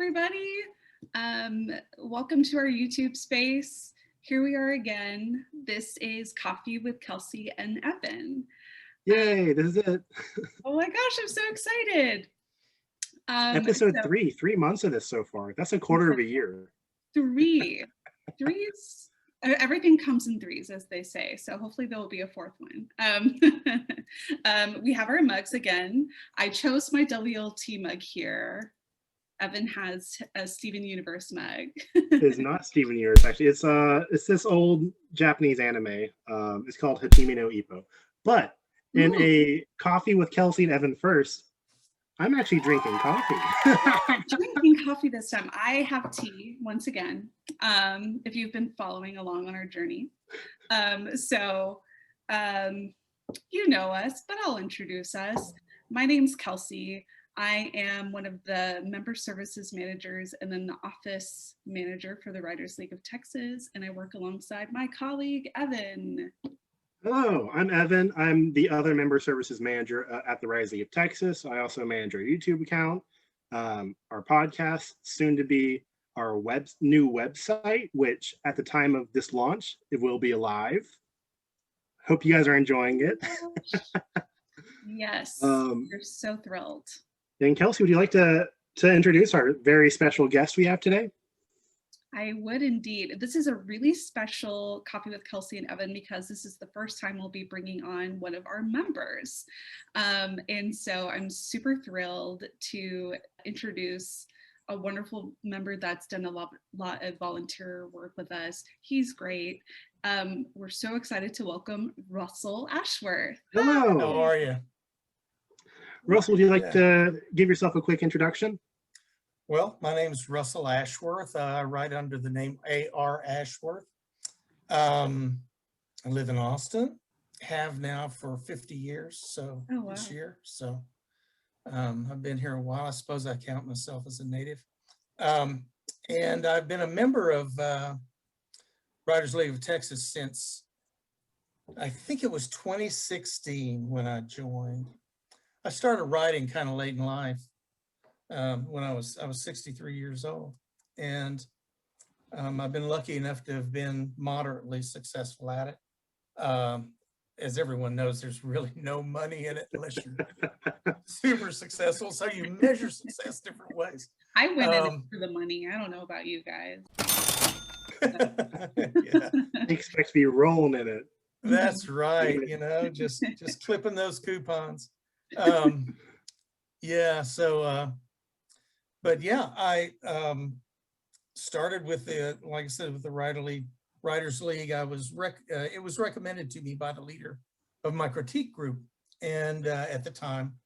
everybody. Welcome to our YouTube space. Here we are again. This is Coffee with Kelsey and Evan. Yay, this is it. Oh my gosh, I'm so excited. Episode 3 months of this so far. That's a quarter of a year. Threes. Everything comes in threes, as they say. So hopefully there will be a fourth one. We have our mugs again. I chose my WLT mug here. Evan has a Steven Universe mug. It's not Steven Universe, actually. It's this old Japanese anime. It's called Hajime no Ippo. But in a Coffee with Kelsey and Evan first, I'm actually drinking coffee. I'm drinking coffee this time. I have tea once again, if you've been following along on our journey. You know us, but I'll introduce us. My name's Kelsey. I am one of the member services managers and then the office manager for the Writers League of Texas, and I work alongside my colleague, Evan. Hello, I'm Evan. I'm the other member services manager at the Writers League of Texas. I also manage our YouTube account, our podcast, soon to be our new website, which at the time of this launch, it will be alive. Hope you guys are enjoying it. Yes, we're so thrilled. And Kelsey, would you like to introduce our very special guest we have today? I would indeed. This is a really special Coffee with Kelsey and Evan because this is the first time we'll be bringing on one of our members. And so I'm super thrilled to introduce a wonderful member that's done a lot of volunteer work with us. He's great. We're so excited to welcome Russell Ashworth. Hello. How are you? Russell, would you like to give yourself a quick introduction? Well, my name is Russell Ashworth. I write under the name A.R. Ashworth. I live in Austin, have now for 50 years, so this year. So I've been here a while. I suppose I count myself as a native. And I've been a member of Writers League of Texas since, I think it was 2016 when I joined. I started writing kind of late in life. When I was 63 years old, and I've been lucky enough to have been moderately successful at it. As everyone knows, there's really no money in it unless you're super successful. So you measure success different ways. I went in for the money. I don't know about you guys. Yeah. I expect to be rolling in it. That's right. You know, just clipping those coupons. Yeah. So. But yeah, I started with like I said, with the Writers League. It was recommended to me by the leader of my critique group, and at the time,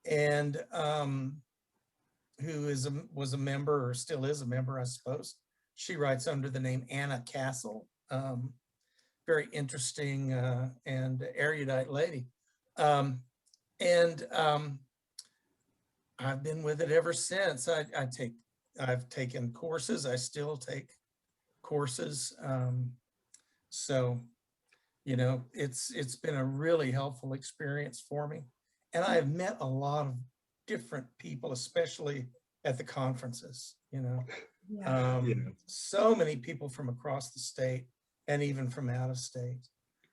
and who was a member or still is a member, I suppose. She writes under the name Anna Castle. Very interesting and erudite lady, I've been with it ever since. I've taken courses. I still take courses. So, you know, it's been a really helpful experience for me. And I've met a lot of different people, especially at the conferences, you know. So many people from across the state and even from out of state.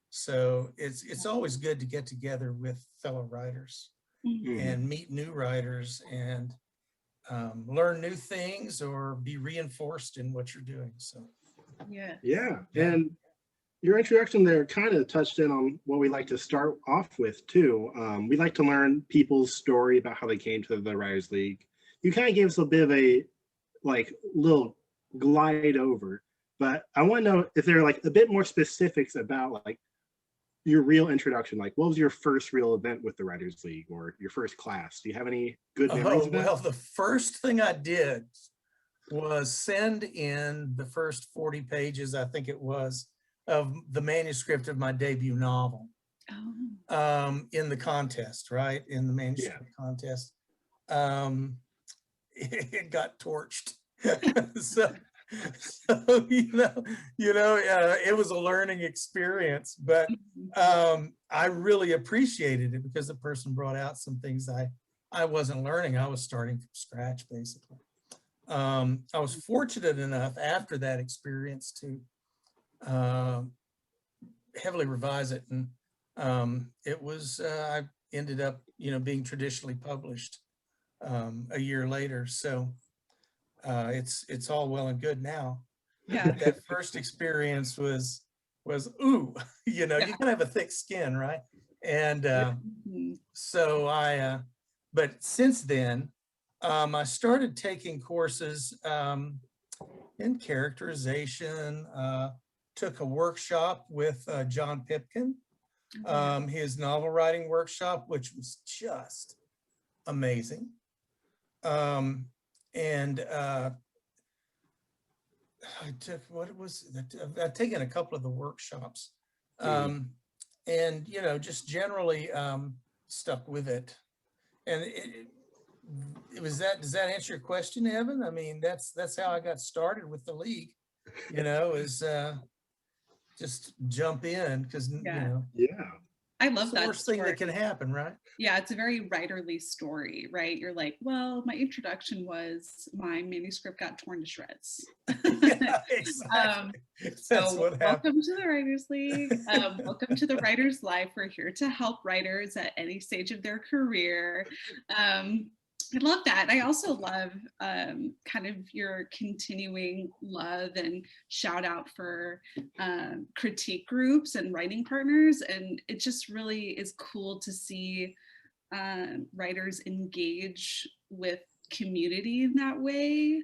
So it's always good to get together with fellow writers. Mm-hmm. And meet new writers and learn new things or be reinforced in what you're doing. So, yeah. And your introduction there kind of touched in on what we like to start off with too. We like to learn people's story about how they came to the Writers League. You kind of gave us a bit of a little glide over, but I want to know if there are a bit more specifics about your real introduction. What was your first real event with the Writers League or your first class? Do you have any good memories of that? Well, the first thing I did was send in the first 40 pages, I think it was, of the manuscript of my debut novel in the contest, right? In the manuscript contest. It got torched. So it was a learning experience, but I really appreciated it because the person brought out some things I wasn't learning. I was starting from scratch, basically. I was fortunate enough after that experience to heavily revise it, and I ended up, being traditionally published a year later. So it's all well and good now. Yeah. That first experience was ooh, you Yeah. gotta have a thick skin, right? And Mhm. so but since then, I started taking courses in characterization, took a workshop with John Pipkin, Yeah. his novel writing workshop, which was just amazing. And I took, I've taken a couple of the workshops, and just generally stuck with it. And it was that. Does that answer your question, Evan? I mean, that's how I got started with the league. Is just jump in, because Yeah. Yeah. I it's love the that worst thing story. that can happen, right? Yeah, it's a very writerly story, right? You're like, well, my introduction was my manuscript got torn to shreds. Yeah, exactly. That's So what happened. welcome to the Writers League. Welcome to the Writer's Life. We're here to help writers at any stage of their career. I love that. I also love kind of your continuing love and shout out for critique groups and writing partners. And it just really is cool to see writers engage with community in that way.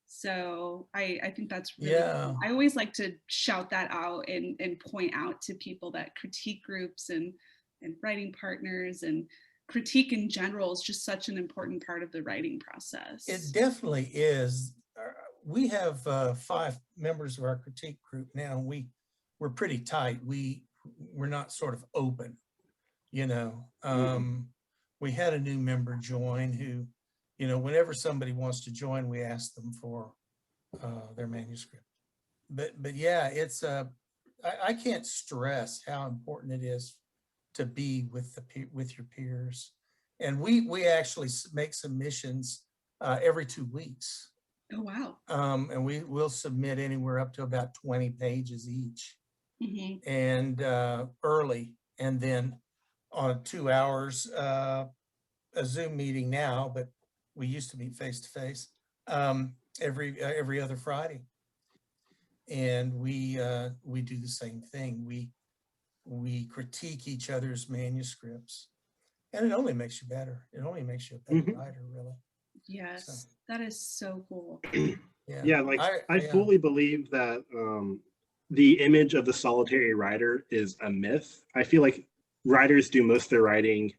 So I think that's really cool. I always like to shout that out and point out to people that critique groups and writing partners and critique in general is just such an important part of the writing process. It definitely is. We have 5 members of our critique group now, and we're pretty tight. We're not sort of open, We had a new member join who, whenever somebody wants to join, we ask them for their manuscript. But yeah, it's I can't stress how important it is to be with your peers. And we actually make submissions every 2 weeks. Oh, wow. And we will submit anywhere up to about 20 pages each. Mm-hmm. And early, and then on 2 hours, a Zoom meeting now, but we used to meet face to face every other Friday. And we do the same thing. We critique each other's manuscripts, and it only makes you better. It only makes you a better writer, really. Yes, so. That is so cool. Yeah, like I fully believe that the image of the solitary writer is a myth. I feel like writers do most of their writing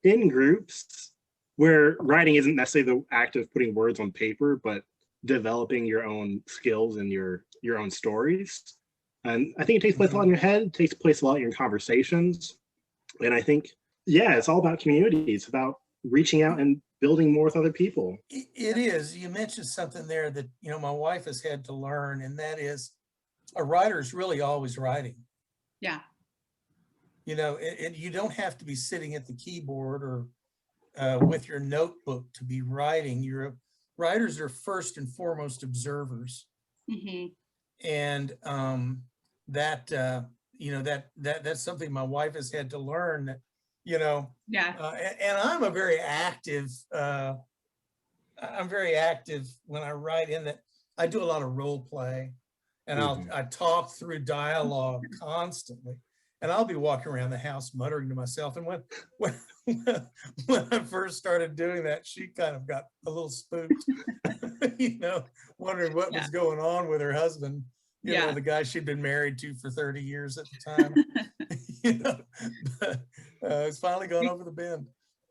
in groups, where writing isn't necessarily the act of putting words on paper, but developing your own skills and your own stories. And I think it takes place a lot in your head, it takes place a lot in your conversations. And I think, yeah, it's all about community. It's about reaching out and building more with other people. It is. You mentioned something there that, my wife has had to learn, and that is a writer is really always writing. Yeah. You don't have to be sitting at the keyboard or with your notebook to be writing. Writers are first and foremost observers. Mm-hmm. And that's something my wife has had to learn, that, and I'm a very active, when I write, in that I do a lot of role play, and I talk through dialogue constantly. And I'll be walking around the house muttering to myself. And when I first started doing that, she kind of got a little spooked, wondering what was going on with her husband, the guy she'd been married to for 30 years at the time. But it's finally gone over the bend.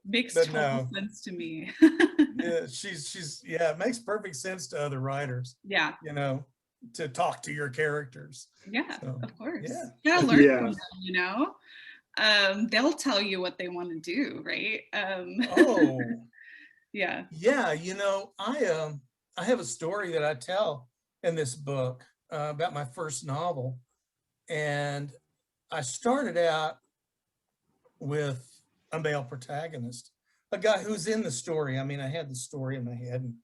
Makes total sense to me. Yeah, it makes perfect sense to other writers. Yeah. To talk to your characters. Yeah, so, of course. Yeah. You gotta learn from them, they'll tell you what they want to do, right? Yeah. Yeah, I have a story that I tell in this book about my first novel. And I started out with a male protagonist, a guy who's in the story. I mean, I had the story in my head, and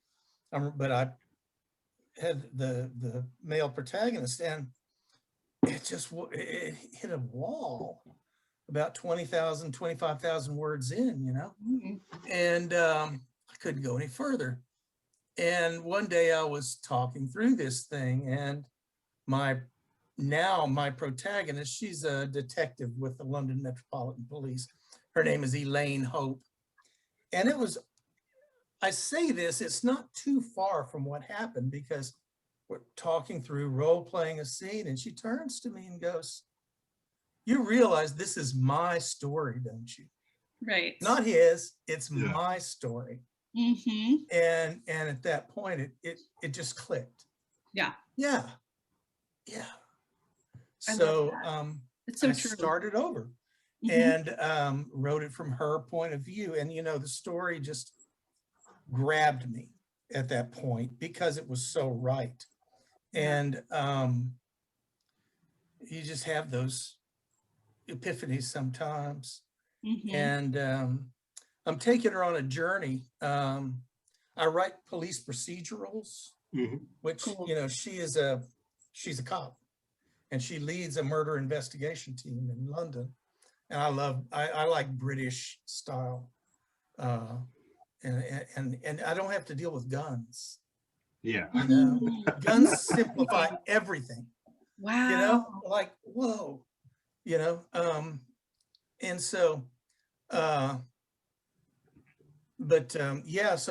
but I had the male protagonist, and it hit a wall about 20,000, 25,000 words in, and I couldn't go any further. And one day I was talking through this thing, and my protagonist, she's a detective with the London Metropolitan Police. Her name is Elaine Hope. And I say this, it's not too far from what happened, because we're talking through role-playing a scene, and she turns to me and goes, "You realize this is my story, don't you?" Right. Not his, it's my story. Mm-hmm. And at that point, it just clicked. Yeah. Yeah. So it's so I true. started over and wrote it from her point of view. And, the story just grabbed me at that point because it was so right. And you just have those epiphanies sometimes. And I'm taking her on a journey. I write police procedurals, which, she's a cop, and she leads a murder investigation team in London. And I like British style. And I don't have to deal with guns. Yeah. Guns simplify everything. Wow. Like, whoa, and so, so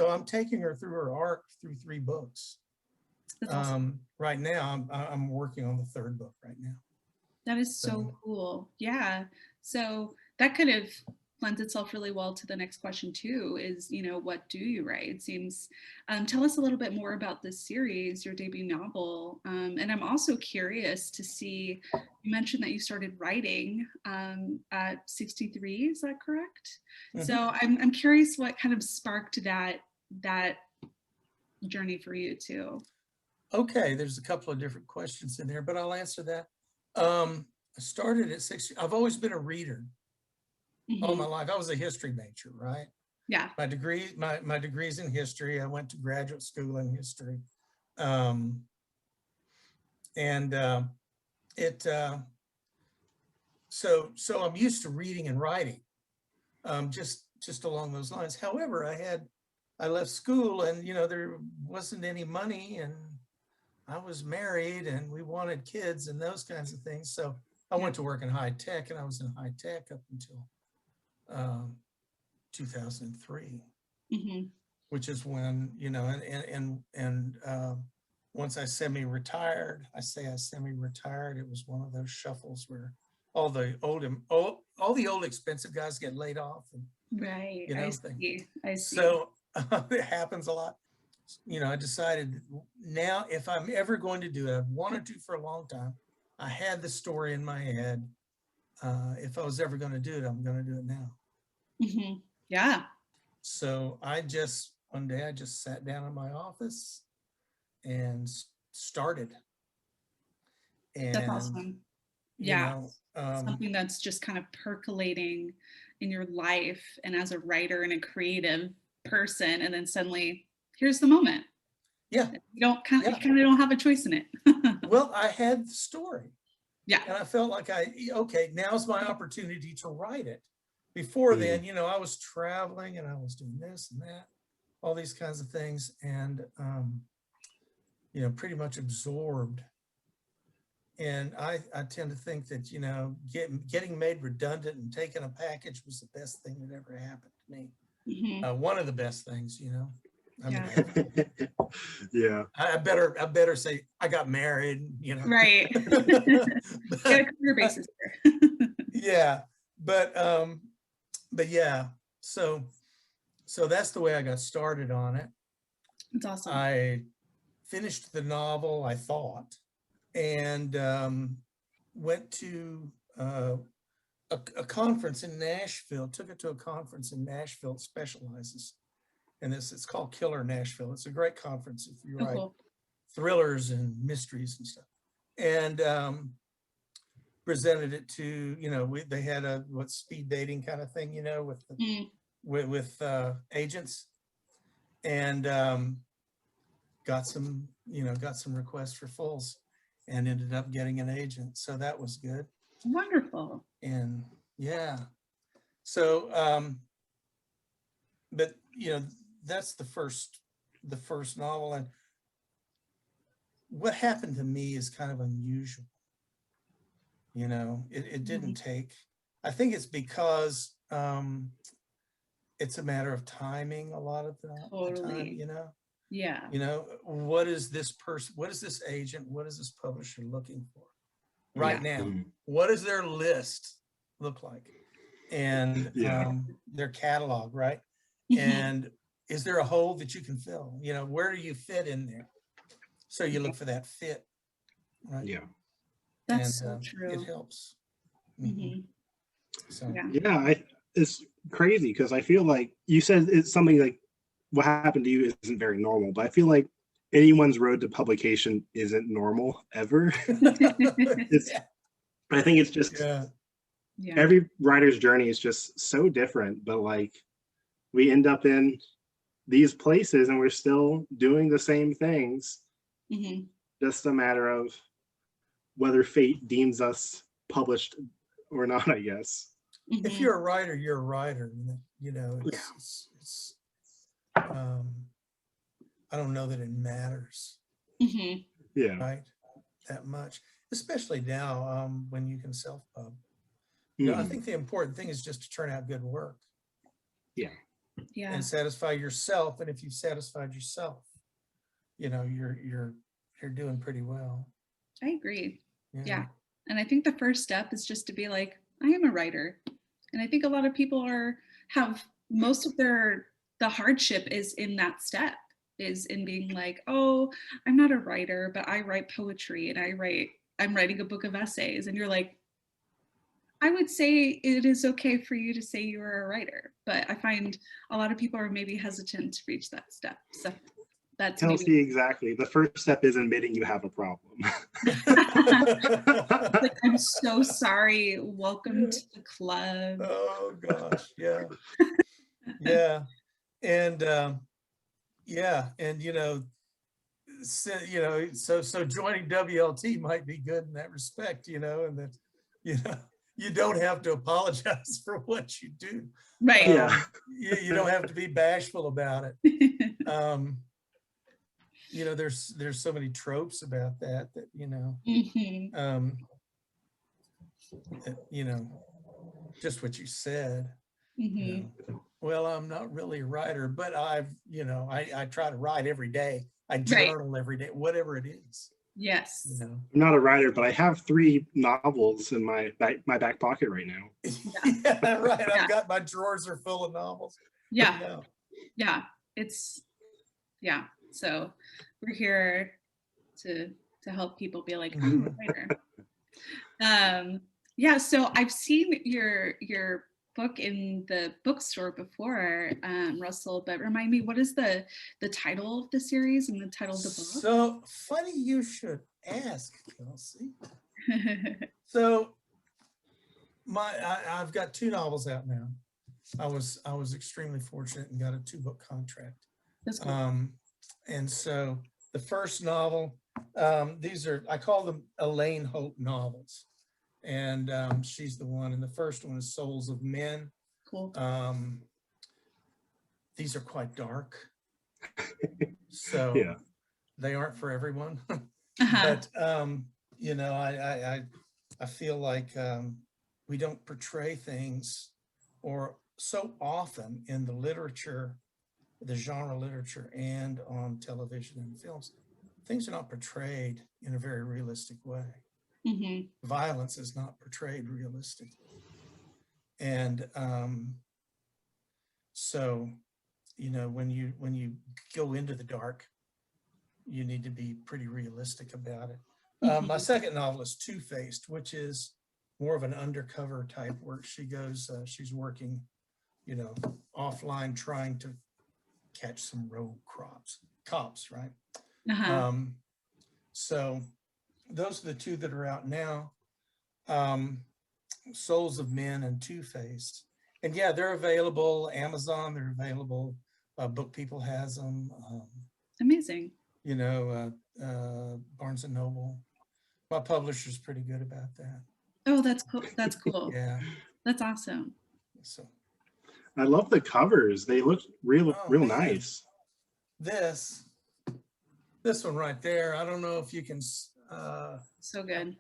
I'm taking her through her arc through 3 books. That's awesome. Right now, I'm working on the 3rd book right now. That is so cool. Yeah. So that kind of lends itself really well to the next question too, is, what do you write? It seems, tell us a little bit more about this series, your debut novel. And I'm also curious to see, you mentioned that you started writing at 63, is that correct? So I'm curious what kind of sparked that journey for you too. Okay, there's a couple of different questions in there, but I'll answer that. I started at 60. I've always been a reader. All my life. I was a history major, right? Yeah. My degree's in history. I went to graduate school in history. So I'm used to reading and writing, just along those lines. However, I left school, and there wasn't any money, and I was married, and we wanted kids and those kinds of things. So I went to work in high tech, and I was in high tech up until 2003, which is when, once I semi-retired, it was one of those shuffles where all the old expensive guys get laid off. And, right. I see. So it happens a lot. I decided now, if I'm ever going to do it, I've wanted to for a long time. I had the story in my head. If I was ever going to do it, I'm going to do it now. Yeah. So one day I just sat down in my office and started. And that's awesome. Yeah. Something that's just kind of percolating in your life and as a writer and a creative person, and then suddenly here's the moment. Yeah. You kind of don't have a choice in it. Well, I had the story. Yeah. And I felt like now's my opportunity to write it. Before then, I was traveling, and I was doing this and that, all these kinds of things, and, pretty much absorbed. And I tend to think that, getting made redundant and taking a package was the best thing that ever happened to me. One of the best things, I mean, yeah. I better say I got married, Right. Got a career basis there. Yeah. But yeah, so that's the way I got started on it. That's awesome. I finished the novel, I thought, and went to a conference in Nashville, took it to a conference in Nashville that specializes in this. It's called Killer Nashville. It's a great conference if you write thrillers and mysteries and stuff. And presented it to, they had a speed dating kind of thing, with agents. And got some, got some requests for fulls and ended up getting an agent. So that was good. Wonderful. And yeah, so, but that's the first novel. And what happened to me is kind of unusual. It didn't take, I think it's because it's a matter of timing a lot of the time, Yeah. What is this person, what is this agent, what is this publisher looking for right now? What does their list look like? And their catalog, right? And is there a hole that you can fill? Where do you fit in there? So you look for that fit, right? Yeah. That's so true. It helps. So it's crazy because I feel like you said it's something like what happened to you isn't very normal, but I feel like anyone's road to publication isn't normal ever. I think it's just every writer's journey is just so different, but like we end up in these places and we're still doing the same things. Just a matter of whether fate deems us published or not, I guess. If you're a writer, you're a writer. It's I don't know that it matters. Right, that much, especially now when you can self-pub. I think the important thing is just to turn out good work. And satisfy yourself. And if you've satisfied yourself, you're doing pretty well. I agree. Yeah. And I think the first step is just to be like, I am a writer. And I think a lot of people have most of the hardship is in that step, is in being like, oh, I'm not a writer, but I write poetry and I'm writing a book of essays. And you're like, I would say it is okay for you to say you are a writer, but I find a lot of people are maybe hesitant to reach that step. So that's Kelsey, exactly. The first step is admitting you have a problem. Like, I'm so sorry. Welcome to the club. Oh gosh, yeah. And so joining WLT might be good in that respect, and that you don't have to apologize for what you do. Right. You don't have to be bashful about it. There's so many tropes about that just what you said. Well, I'm not really a writer, but I try to write every day. I journal every day, whatever it is. Yes. I'm not a writer, but I have 3 novels in my back pocket right now. Right. I've got my drawers are full of novels. So we're here to help people be like, I'm a writer. So I've seen your book in the bookstore before, Russell, but remind me, what is the title of the series and the title of the book? So funny you should ask, Kelsey. So I've got 2 novels out now. I was extremely fortunate and got a 2-book contract. That's cool. And so the first novel, I call them Elaine Hope novels. And she's the one. And the first one is Souls of Men. Cool. These are quite dark. So they aren't for everyone. But, I feel like we don't portray things, or so often in the literature, the genre literature, and on television and films, things are not portrayed in a very realistic way. Violence is not portrayed realistically. And so, when you go into the dark, you need to be pretty realistic about it. My second novel is Two-Faced, which is more of an undercover type work. She's working, offline, trying to catch some rogue cops, right? So those are the 2 that are out now. Souls of Men and Two-Faced. And they're available. Amazon, they're available. Book People has them. Amazing. you know, Barnes and Noble. My publisher's pretty good about that. Oh, that's cool. That's cool. Yeah. That's awesome. So I love the covers. They look real Oh, real man. nice. this one right there, I don't know if you can, So good.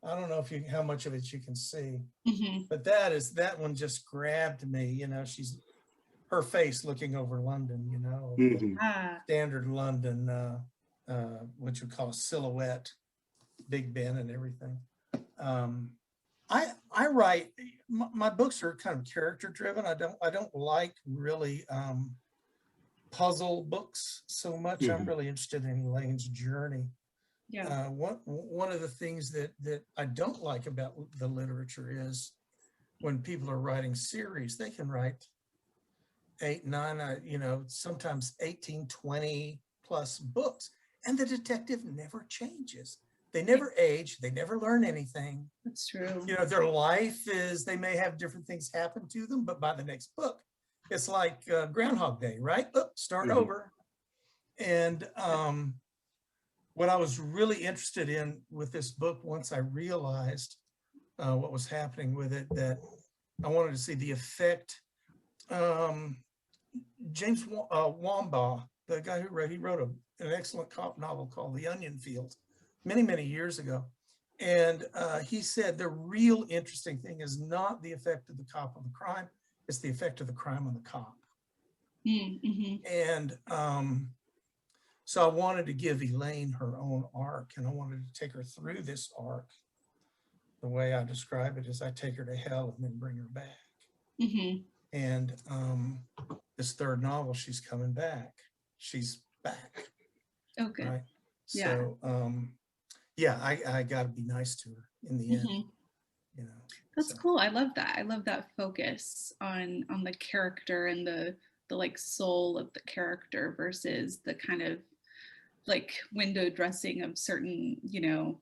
I don't know if you, how much of it you can see, Hmm. but that one just grabbed me, you know, her face looking over London, you know, Mhm. Ah, standard London, what you call a silhouette, Big Ben and everything. I write, my books are kind of character driven. I don't like really puzzle books so much. I'm Mhm. really interested in Elaine's journey. yeah. One of the things that I don't like about the literature is when people are writing series, they can write 8, 9, you know, sometimes 18, 20 plus books, and the detective never changes. They never age. They never learn anything. That's true. You know, their life is, they may have different things happen to them, but by the next book, it's like Groundhog Day, right? Start Mhm. over. And what I was really interested in with this book, once I realized what was happening with it, that I wanted to see the effect. James Wambaugh, the guy who wrote, an excellent cop novel called The Onion Field many, many years ago. And he said the real interesting thing is not the effect of the cop on the crime, it's the effect of the crime on the cop. Mm-hmm. And so I wanted to give Elaine her own arc, and I wanted to take her through this arc. The way I describe it is I take her to hell and then bring her back. Mm-hmm. And this third novel, she's coming back. She's back. Oh, good. Right. Yeah. So yeah, I gotta be nice to her in the end. Mhm. You know. That's So, cool. I love that. I love that focus on the character and the like soul of the character versus the kind of like window dressing of certain, you know,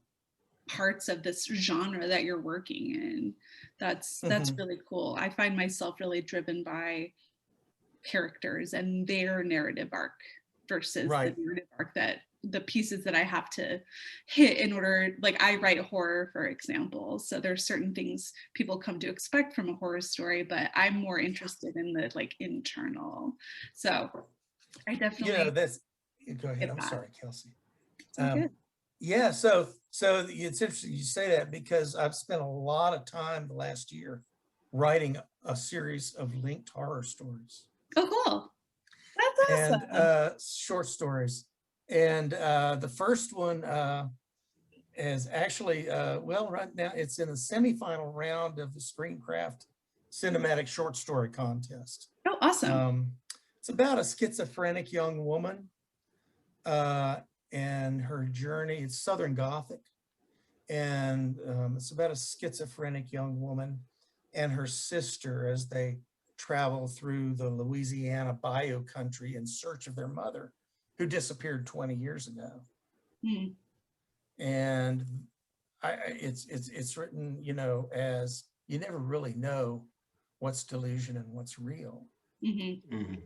parts of this genre that you're working in. That's mhm. really cool. I find myself really driven by characters and their narrative arc versus the Right. narrative arc that the pieces that I have to hit in order, like I write horror, for example. So there's certain things people come to expect from a horror story, but I'm more interested in the like internal. So I You know, definitely that's, go ahead. get I'm that. sorry, Kelsey. It's all good. Yeah, so it's interesting you say that, because I've spent a lot of time the last year writing a series of linked horror stories Oh, cool. That's and awesome. short stories. And the first one is actually, well, right now it's in the semifinal round of the Screencraft Cinematic Short Story Contest. Oh, awesome. It's about a schizophrenic young woman and her journey. It's Southern Gothic. And it's about a schizophrenic young woman and her sister as they travel through the Louisiana bayou country in search of their mother, who disappeared 20 years ago. Hmm. And it's written, you know, as you never really know what's delusion and what's real, Mm-hmm. Mhm.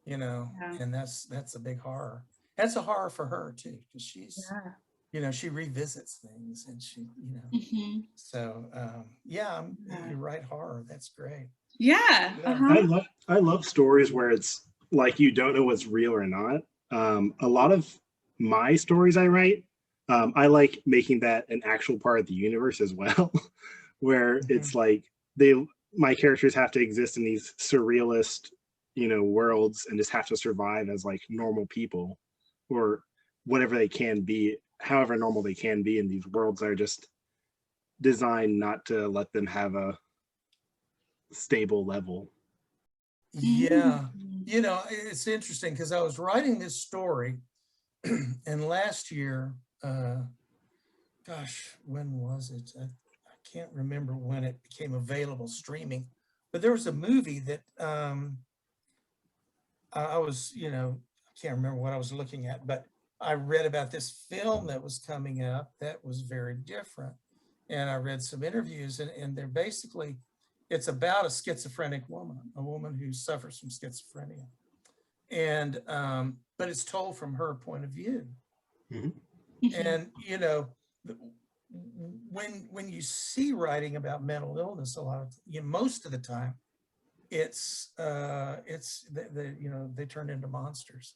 you know, Yeah. and that's a big horror. That's a horror for her too, because she's, Yeah. you know, she revisits things and she, you know, Mm-hmm. so yeah, Yeah. you write horror. That's great. Yeah. Yeah. Uh-huh. I love stories where it's like you don't know what's real or not. A lot of my stories I write, I like making that an actual part of the universe as well, where Mhm. it's like they my characters have to exist in these surrealist, you know, worlds and just have to survive as like normal people or whatever they can be, however normal they can be in these worlds that are just designed not to let them have a stable level. Yeah, Mm-hmm. you know, it's interesting because I was writing this story, and last year, gosh, when was it? I can't remember when it became available streaming, but there was a movie that I was, you know, I can't remember what I was looking at, but I read about this film that was coming up that was very different. And I read some interviews, and they're basically, it's about a schizophrenic woman, a woman who suffers from schizophrenia. And, but it's told from her point of view. Mhm. And, you know, when you see writing about mental illness, a lot of, you know, most of the time, it's you know, they turn into monsters,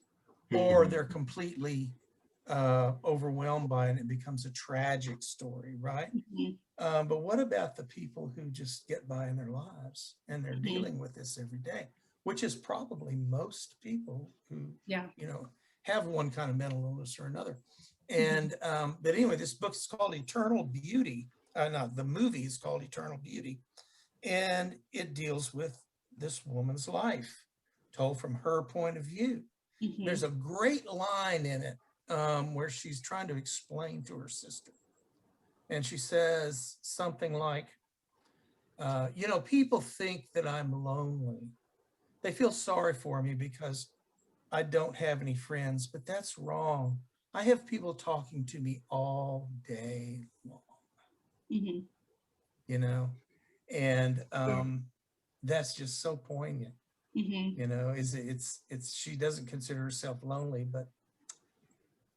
or Mhm. they're completely overwhelmed by it, and it becomes a tragic story, right? Mhm. But what about the people who just get by in their lives and they're Mhm. dealing with this every day, which is probably most people who, Yeah. you know, have one kind of mental illness or another. Mhm. And but anyway, this book is called Eternal Beauty. No, the movie is called Eternal Beauty, and it deals with this woman's life told from her point of view. Mhm. There's a great line in it where she's trying to explain to her sister, and she says something like, you know, people think that I'm lonely. They feel sorry for me because I don't have any friends, but that's wrong. I have people talking to me all day long, Mhm. you know, and Yeah. that's just so poignant, Mhm. you know, it's, she doesn't consider herself lonely, but,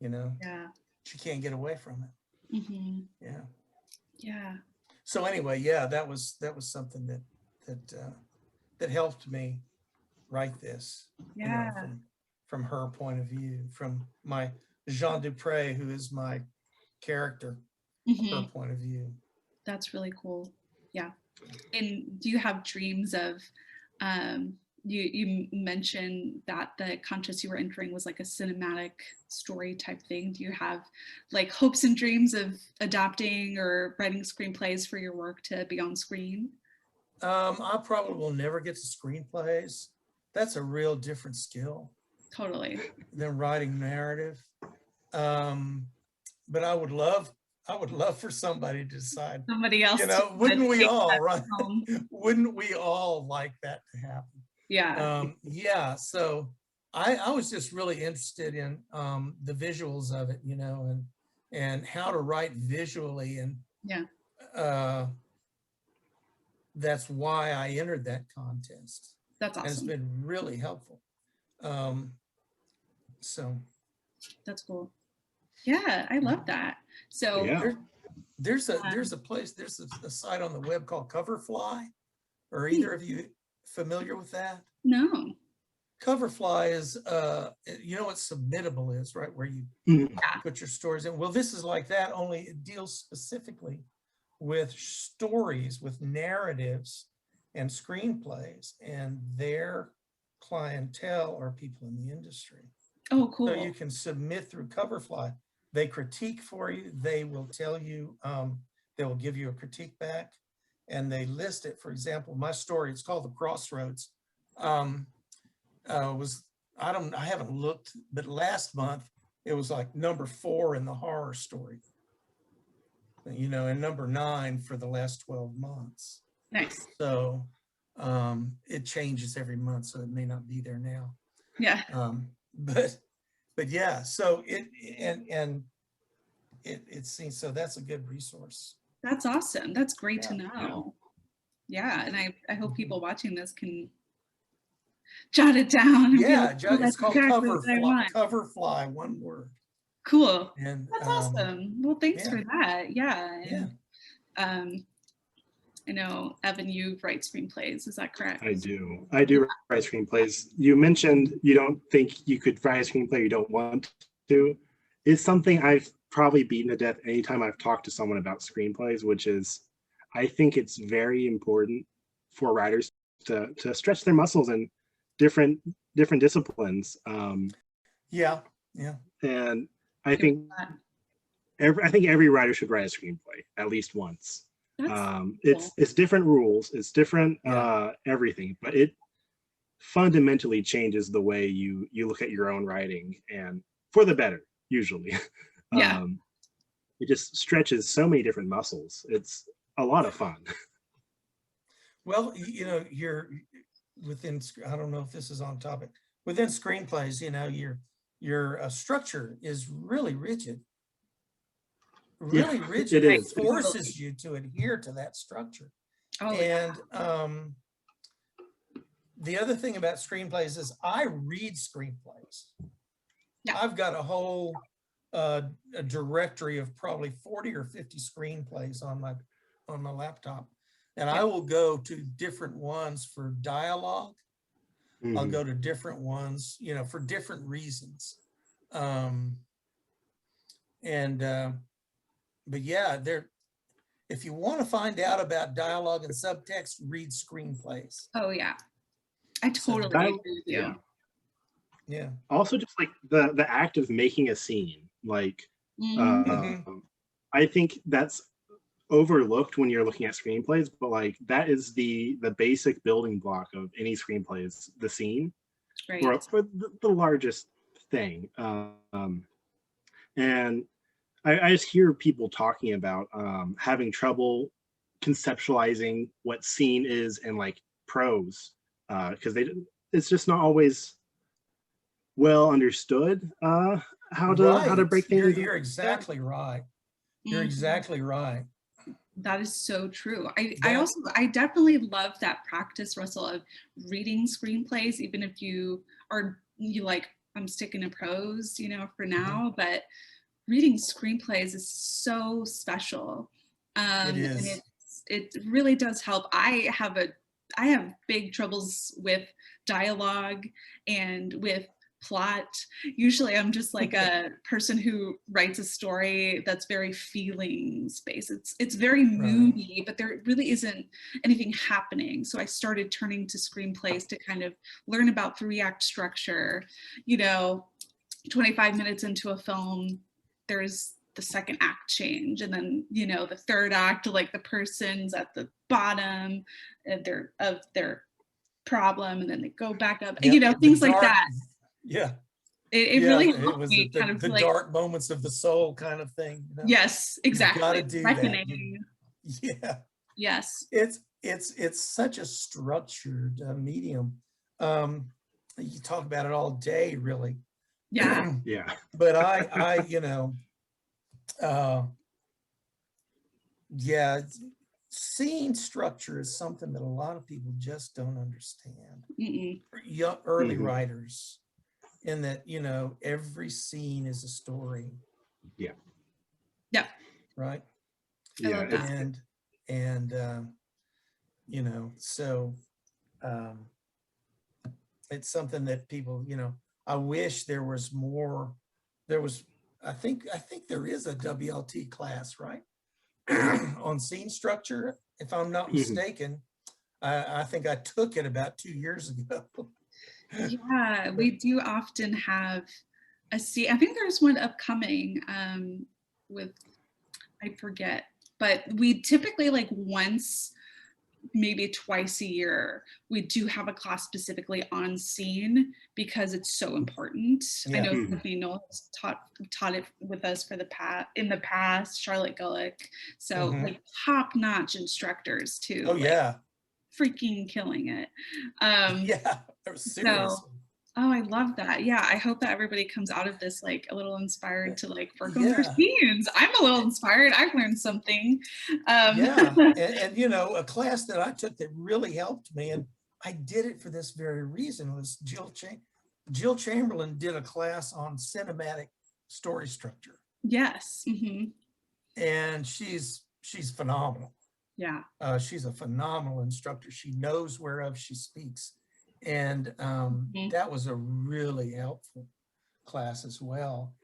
you know, Yeah. she can't get away from it. Mhm. Yeah. Yeah. So anyway, yeah, that was something that helped me write this, you know, Yeah. from her point of view, from my Jean Dupre, who is my character, her Mhm. point of view. That's really cool. Yeah. And do you have dreams of, um, you mentioned that the contest you were entering was like a cinematic story type thing. Do you have like hopes and dreams of adapting or writing screenplays for your work to be on screen? I probably will never get to screenplays. That's a real different skill Totally. than writing narrative. Um, but I would love for somebody to decide, Somebody you else to know, wouldn't we take all, that right? home. Wouldn't we all like that to happen? Yeah. Yeah, so I was just really interested in the visuals of it, you know, and how to write visually, and Yeah. uh, that's why I entered that contest, That's and it's awesome. been really helpful. Um, so That's cool. Yeah, I love that. So, Yeah. there's a place, there's a site on the web called Coverfly. Are hmm, either of you familiar with that? no. Coverfly is, you know what Submittable is, right? Where you Mhm. Yeah. put your stories in. Well, this is like that, only it deals specifically with stories, with narratives and screenplays, and their clientele are people in the industry. Oh, So you cool. can submit through Coverfly. They critique for you. They will tell you, they will give you a critique back, and they list it. For example, my story, it's called The Crossroads. Was, I haven't looked, but last month it was like #4 in the horror story, you know, and #9 for the last 12 months. Nice. So it changes every month, so it may not be there now. Yeah. But yeah, so and it seems, so that's a good resource. That's awesome. That's great to Yeah. know. Yeah. And I hope Mhm. people watching this can jot it down and be like, Yeah, oh, it's that's called exactly what I want. Coverfly, one word. Cool. And That's awesome. Well, thanks yeah, for that. Yeah. yeah. And I know, Evan, you write screenplays. Is that correct? I do. I do write screenplays. You mentioned you don't think you could write a screenplay, you don't want to. It's something I've probably beaten to death anytime I've talked to someone about screenplays, which is I think it's very important for writers to stretch their muscles in different disciplines. Yeah, yeah. And I Give think that. I think every writer should write a screenplay at least once. That's cool. It's different rules, it's different Yeah. everything, but it fundamentally changes the way you look at your own writing, and for the better usually. Yeah. It just stretches so many different muscles. It's a lot of fun. Well, you know, you're within, I don't know if this is on topic, within screenplays, you know, your structure is really rigid. Yeah, Really it rigid. It is. forces you to adhere to that structure. Oh, yeah. And the other thing about screenplays is I read screenplays. Yeah. I've got a whole a directory of probably 40 or 50 screenplays on my laptop. And I will go to different ones for dialogue. I'll go to different ones, you know, for different reasons. But yeah, if you want to find out about dialogue and subtext, read screenplays. Oh yeah, I totally agree with you. Yeah. Also, just like the act of making a scene, like I think that's overlooked when you're looking at screenplays, but like that is the basic building block of any screenplay is the scene, Right. or the largest thing. And I just hear people talking about having trouble conceptualizing what scene is in like prose, because it's just not always well understood how to break things. You're exactly right. You're exactly right. That is so true. I definitely love that practice, Russell, of reading screenplays, even if you like, I'm sticking to prose, you know, for now, but reading screenplays is so special. It is. And it really does help. I have big troubles with dialogue and with plot. Usually I'm just like a person who writes a story that's very feelings based. It's very moody, but there really isn't anything happening. So I started turning to screenplays to kind of learn about 3-act structure. You know, 25 minutes into a film, there's the second act change, and then, you know, the third act, like the person's at the bottom of their problem, and then they go back up, you know, things like that. Yeah. It really helped me kind of the like dark moments of the soul kind of thing. You know? Yes, exactly. You gotta do Reckoning. that. Yeah. Yes. It's such a structured medium. You talk about it all day, really. Yeah. Yeah. But I you know, yeah, scene structure is something that a lot of people just don't understand. Early writers, in that, you know, every scene is a story. Yeah. Yeah. Right. Yeah. And you know, so it's something that people, you know, I wish there was more. I think there is a WLT class, right? On scene structure, if I'm not mistaken. I think I took it about 2 years ago. Yeah, we do often have a scene. I think there's one upcoming with, I forget, but we typically like once, maybe twice a year, we do have a class specifically on scene because it's so important. I know Tiffany Knoll has taught it with us in the past, Charlotte Gullick. So like top-notch instructors too. Oh yeah. Freaking killing it. Yeah, seriously. Oh, I love that. Yeah, I hope that everybody comes out of this like a little inspired to like work on their scenes. I'm a little inspired. I've learned something. Yeah, and you know, a class that I took that really helped me, and I did it for this very reason, was Jill Chamberlain did a class on cinematic story structure. Yes. And she's phenomenal. Yeah. She's a phenomenal instructor. She knows whereof she speaks. And that was a really helpful class as well.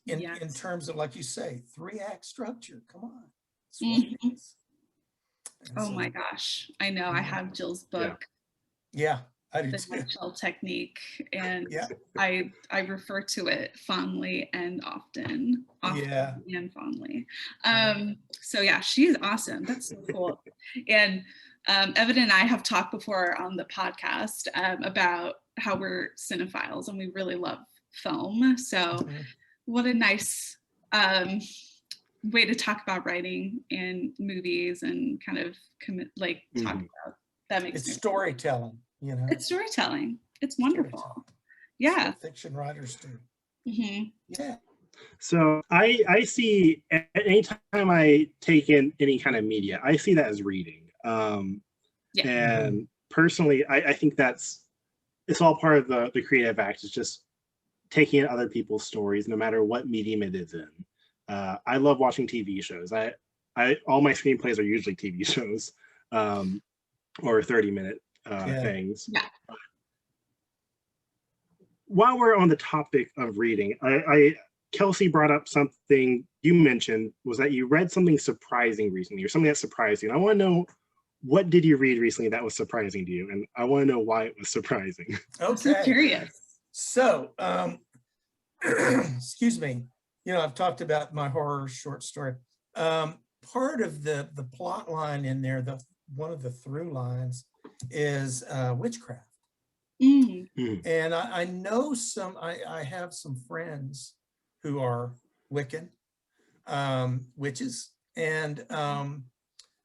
In terms of, like you say, 3-act structure. Come on. Oh my gosh. I know. I have Jill's book. Yeah, I do the too. nutshell technique, and I refer to it fondly and often and fondly. So yeah, she's awesome. That's so cool. And Evan and I have talked before on the podcast about how we're cinephiles and we really love film. So what a nice way to talk about writing and movies and kind of talk about that. Makes it's storytelling, you know. It's storytelling. It's wonderful. Yeah. Fiction writers do. Yeah. So I see, anytime I take in any kind of media, I see that as reading. And personally, I think that's it's all part of the creative act. It's just taking in other people's stories, no matter what medium it is in. I love watching TV shows. All my screenplays are usually TV shows, or 30-minute things. Yeah. While we're on the topic of reading, Kelsey brought up something you mentioned, was that you read something surprising recently, or something that surprised you. And I want to know, what did you read recently that was surprising to you? And I want to know why it was surprising. Okay. I'm so curious. So, excuse me, I've talked about my horror short story. Part of the plot line in there, one of the through lines is witchcraft. And I know I have some friends who are Wiccan, witches, and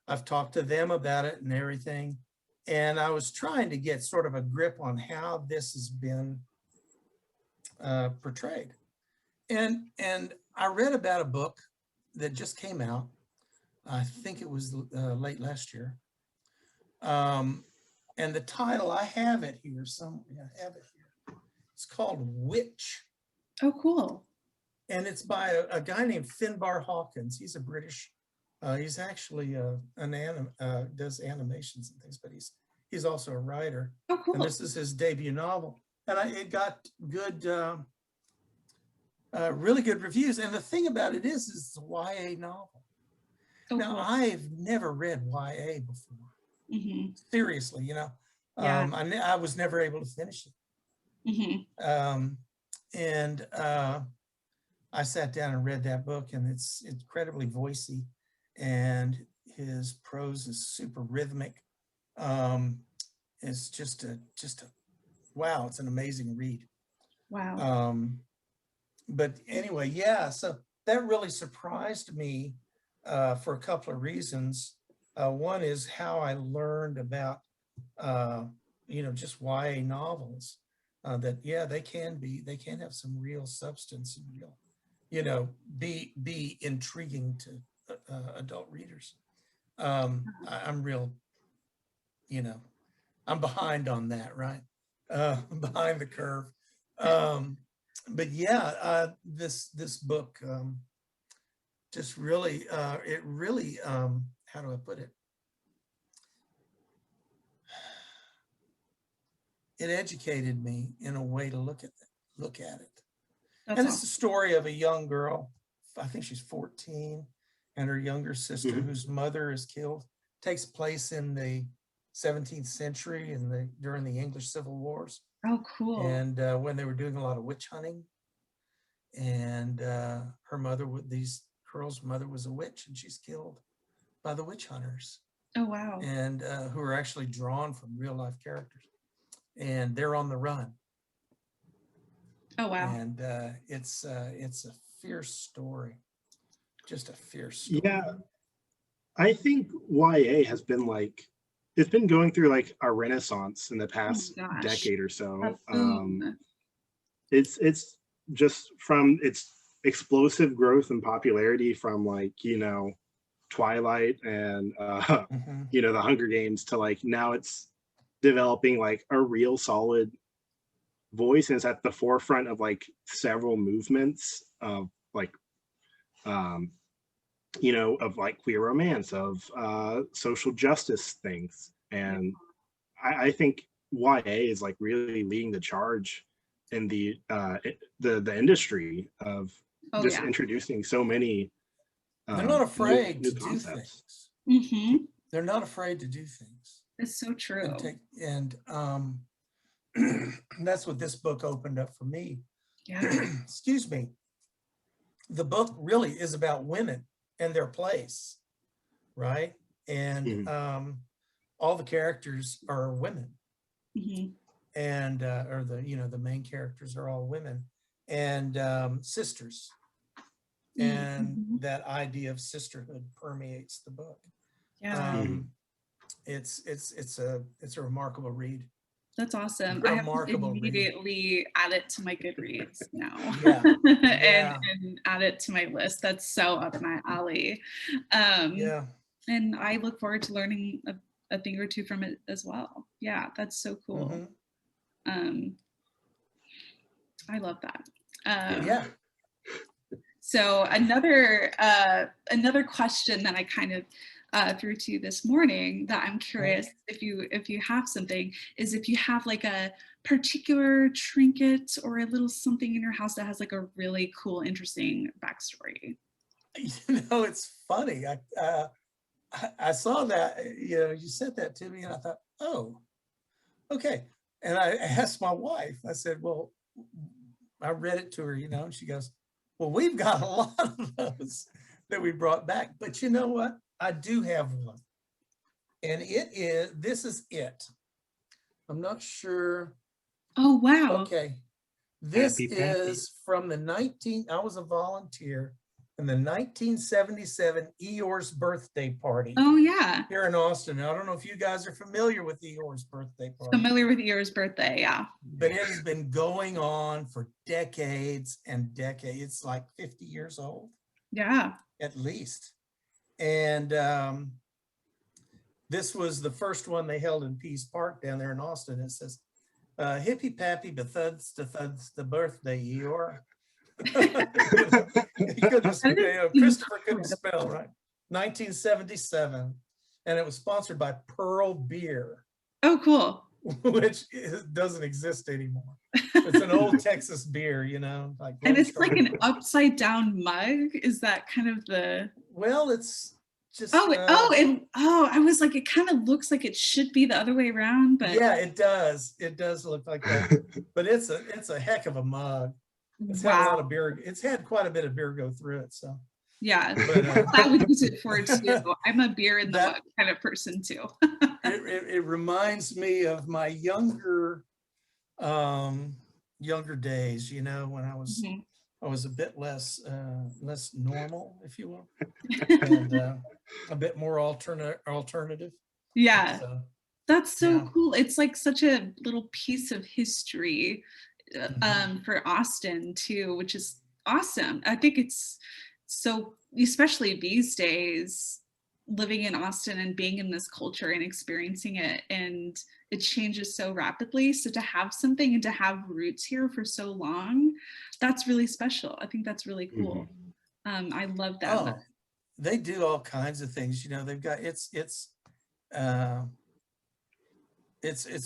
I've talked to them about it and everything. And I was trying to get sort of a grip on how this has been portrayed. And I read about a book that just came out. I think it was late last year. And the title, I have it here somewhere. I have it here. It's called Witch. Oh, cool. And it's by a guy named Finbar Hawkins. He's a British, he's actually does animations and things, but he's also a writer. Oh, cool. And this is his debut novel. And it got good, really good reviews. And the thing about it is it's a YA novel. Oh, now, cool. I've never read YA before. Seriously, Yeah. I was never able to finish it. And I sat down and read that book, and it's incredibly voicey, and his prose is super rhythmic. It's just a wow, it's an amazing read. Wow. But anyway, yeah, so that really surprised me for a couple of reasons. One is how I learned about, just YA novels, that, yeah, they can have some real substance and real, be intriguing to adult readers. I'm real, I'm behind on that, right? I'm behind the curve. But yeah, this book just really, it really, how do I put it? It educated me in a way to look at it. That's And it's awesome. the story of a young girl, I think she's 14, and her younger sister, whose mother is killed. Takes place in the 17th century during the English Civil Wars. Oh, cool. And when they were doing a lot of witch hunting, and these girls' mother was a witch, and she's killed by the witch hunters. Oh, wow. And who are actually drawn from real life characters, and they're on the run. Oh, wow. And it's a fierce story, just a fierce story. Yeah, I think YA has been it's been going through a renaissance in the past decade or so. It's just from its explosive growth and popularity from Twilight and the Hunger Games to now it's developing a real solid voice, and it's at the forefront of several movements of queer romance, of social justice things. And I think YA is really leading the charge in the industry of introducing so many they're not afraid new to concepts. do things. They're not afraid to do things. It's so true. And that's what this book opened up for me. Yeah. Excuse me. The book really is about women and their place, right? And all the characters are women, and or the main characters are all women, and sisters, and that idea of sisterhood permeates the book. Yeah. It's a remarkable read. That's awesome. I have to immediately add it to my Goodreads now. and add it to my list. That's so up my alley. And I look forward to learning a thing or two from it as well. Yeah, that's so cool. I love that. Yeah. So another question that I kind of threw to you this morning that I'm curious if you have something is if you have like a particular trinket or a little something in your house that has like a really cool, interesting backstory. You know, it's funny. I saw that, you know, you said that to me and I thought, oh, okay. And I asked my wife, I said, well, I read it to her, you know, and she goes, well, we've got a lot of those that we brought back. But you know what? I do have one. And this is it. I'm not sure. Oh, wow. Okay. This Happy is from I was a volunteer in the 1977 Eeyore's birthday party Oh, yeah. here in Austin. Now, I don't know if you guys are familiar with Eeyore's birthday party. Familiar with Eeyore's birthday, yeah. But it has been going on for decades and decades. It's like 50 years old. Yeah. At least. And this was the first one they held in Peace Park down there in Austin. It says, hippy pappy bethuds the birthday Eeyore. Christopher couldn't spell, right? 1977. And it was sponsored by Pearl Beer. Oh, cool. Which doesn't exist anymore. It's an old Texas beer, you know. Like, and it's like an upside down mug. Is that kind of the? Well, it's just. I was like, it kind of looks like it should be the other way around, but. Yeah, it does. It does look like that. But it's a heck of a mug. It's had a lot of beer. It's had quite a bit of beer go through it. So. Yeah, but, I would use it for it too. I'm a beer in the mug kind of person too. it reminds me of my younger days, you know, when I was a bit less normal, if you will, and a bit more alternative. Yeah, so, that's so cool. It's like such a little piece of history for Austin too, which is awesome. I think it's so, especially these days, living in Austin and being in this culture and experiencing it, and it changes so rapidly. So to have something and to have roots here for so long, that's really special. I think that's really cool. I love that. Oh, they do all kinds of things. You know, they've got it's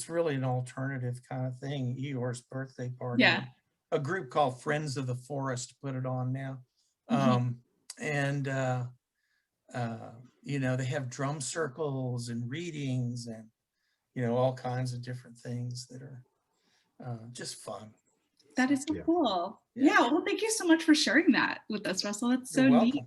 really an alternative kind of thing. Eeyore's birthday party. Yeah. A group called Friends of the Forest put it on now. And you know, they have drum circles and readings and, you know, all kinds of different things that are just fun. That is so cool. Yeah. Well, thank you so much for sharing that with us, Russell. That's so neat.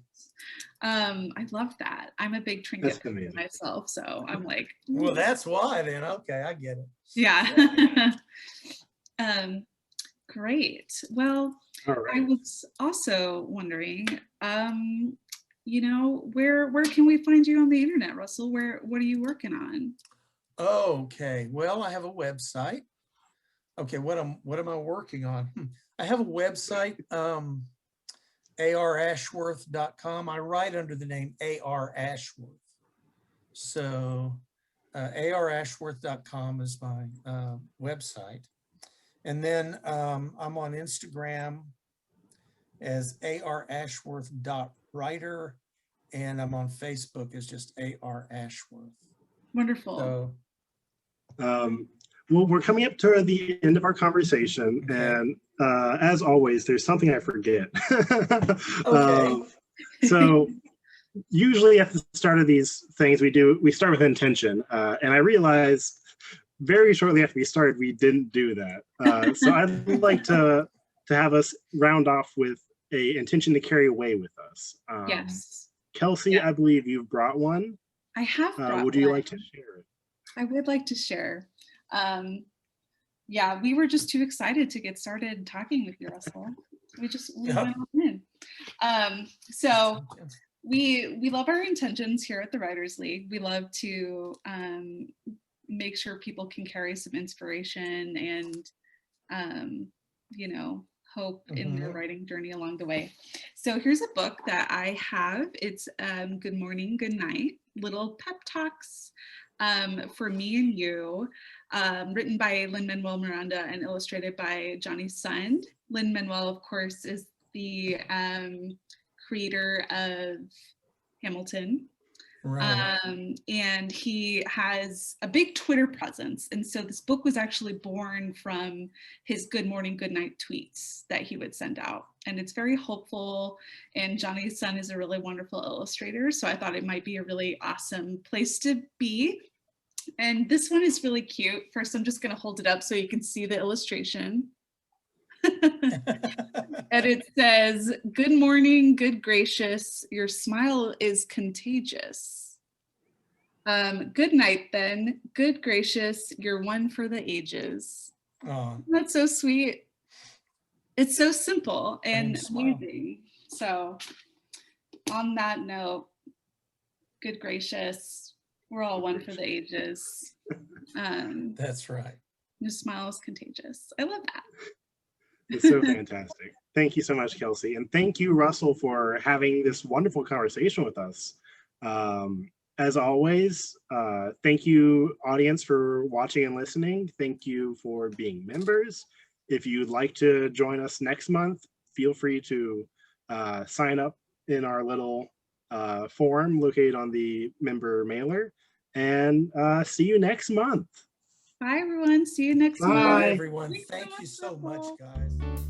I love that. I'm a big trinket myself, so I'm like, well, that's why then. Okay, I get it. Yeah. Great. Well, I was also wondering, you know, where can we find you on the internet, Russell? What are you working on? Okay. Well, I have a website. Okay, what am I working on? I have a website, arashworth.com. I write under the name A.R. Ashworth. So arashworth.com is my website. And then I'm on Instagram as arashworth.writer, and I'm on Facebook as just A.R. Ashworth. Wonderful. So, well, we're coming up to the end of our conversation, and as always, there's something I forget. So usually at the start of these things, we start with intention, and I realized very shortly after we started, we didn't do that. So I'd like to have us round off with a intention to carry away with us. Yes. Kelsey, I believe you've brought one. I have brought would you like to share it? I would like to share. Yeah, we were just too excited to get started talking with you, Russell. We went on in. So we love our intentions here at the Writers League. We love to make sure people can carry some inspiration and you know, hope in their writing journey along the way. So here's a book that I have. It's Good Morning, Good Night, Little Pep Talks for me and you. written by Lin-Manuel Miranda and illustrated by Johnny Sund. Lin-Manuel, of course, is the creator of Hamilton. Right. And he has a big Twitter presence. And so this book was actually born from his good morning, good night tweets that he would send out. And it's very hopeful. And Johnny's son is a really wonderful illustrator. So I thought it might be a really awesome place to be. And this one is really cute. First, I'm just going to hold it up so you can see the illustration. And it says, "Good morning, good gracious, your smile is contagious. Good night then, good gracious, you're one for the ages." Oh, That's so sweet. It's so simple and smile. amazing. So on that note, good gracious, we're all one for the ages. That's right. Your smile is contagious. I love that. It's so fantastic. Thank you so much, Kelsey. And thank you, Russell, for having this wonderful conversation with us. As always, thank you, audience, for watching and listening. Thank you for being members. If you'd like to join us next month, feel free to sign up in our little form located on the member mailer. And see you next month. Bye, everyone. See you next Bye. month. Bye, everyone. Thanks so Thank you much, so much, Russell. guys.